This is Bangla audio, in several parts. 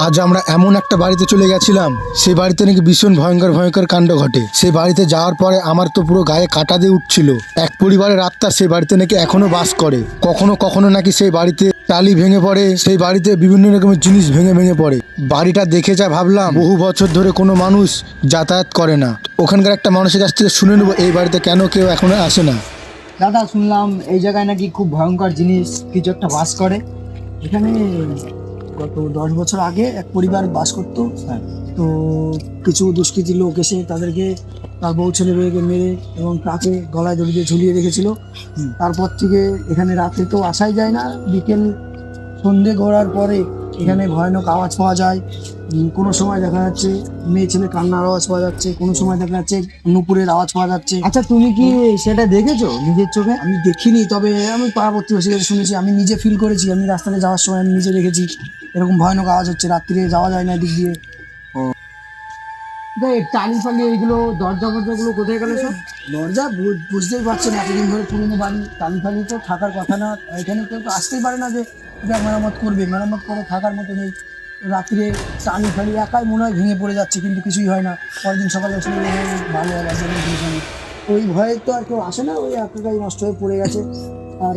আজ আমরা এমন একটা বাড়িতে চলে গেছিলাম, সেই বাড়িতে নাকি ভীষণ ভয়ঙ্কর ভয়ঙ্কর কাণ্ড ঘটে। সেই বাড়িতে যাওয়ার পরে আমার তো পুরো গায়ে কাঁটা দিয়ে উঠছিল। এক পরিবারের আত্মা সেই বাড়িতে নাকি এখনো বাস করে। কখনো কখনো নাকি সেই বাড়িতে টালি ভেঙে পড়ে, সেই বাড়িতে বিভিন্ন রকমের জিনিস ভেঙে ভেঙে পড়ে। বাড়িটা দেখে যা ভাবলাম বহু বছর ধরে কোনো মানুষ যাতায়াত করে না। ওখানকার একটা মানুষের কাছ থেকে শুনে নেবো এই বাড়িতে কেন কেউ এখনো আসে না। দাদা, শুনলাম এই জায়গায় নাকি খুব ভয়ঙ্কর জিনিস কিছু একটা বাস করে। এখানে গত 10 বছর আগে এক পরিবার বাস করতো। তো কিছু দুষ্কৃতী লোক এসে তাদেরকে, তার বউ ছেলে মেয়েকে মেরে এবং তাকে গলায় দড়ি দিয়ে ঝুলিয়ে রেখেছিল। তারপর থেকে এখানে রাতে তো আসাই যায় না। বিকেল সন্ধে গড়ার পরে এখানে ভয়ানক আওয়াজ পাওয়া যায়। কোনো সময় দেখা যাচ্ছে মেয়ে ছেলে কান্নার আওয়াজ পাওয়া যাচ্ছে, কোনো সময় দেখা যাচ্ছে নুপুরের আওয়াজ পাওয়া যাচ্ছে। আচ্ছা, তুমি কি সেটা দেখেছো নিজের চোখে? আমি দেখিনি, তবে আমি পাড়া প্রতিবেশী কাছে শুনেছি, আমি নিজে ফিল করেছি। আমি রাস্তাতে যাওয়ার সময় আমি নিজে দেখেছি এরকম ভয়ানক আওয়াজ হচ্ছে, রাত্রিরে যাওয়া যায় না দিক দিয়ে। টালি ফালি এইগুলো দরজা ফরজাগুলো কোথায় গেল সব? দরজা বুঝতেই পারছেন, এতদিন ধরে পুরনো বাড়ি, টালি ফালি তো থাকার কথা না। এখানে কেউ তো আসতেই পারে না যে এটা মেরামত করবে, মেরামত করে থাকার মতো নেই। রাত্রে টালি ফালি একাই মনে হয় ভেঙে পড়ে যাচ্ছে, কিন্তু কিছুই হয় না। পরের দিন সকালে আসলে ভালো হবে, ওই ভয়ে তো আর কেউ আসে না, ওই একাই নষ্ট হয়ে পড়ে গেছে। আর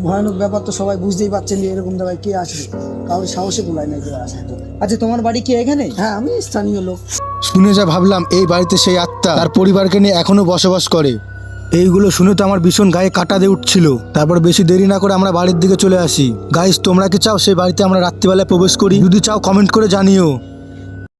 ভয়ানক ব্যাপার তো সবাই বুঝতেই পারছেন যে এরকম জায়গায় কে আসবে, কারোর সাহসে বলায় না কেউ আসে। আচ্ছা, তোমার বাড়ি কি এখানে? হ্যাঁ, আমি স্থানীয় লোক। শুনে যা ভাবলাম এই বাড়িতে সেই আত্মা তার পরিবারকে নিয়ে এখনো বসবাস করে। এইগুলো শুনে তো আমার ভীষণ গায়ে কাঁটা দিয়ে উঠছিল। তারপর বেশি দেরি না করে আমরা বাড়ির দিকে চলে আসি। গাইস, তোমরা কি চাও সেই বাড়িতে আমরা রাত্রিবেলায় প্রবেশ করি? যদি চাও কমেন্ট করে জানিও।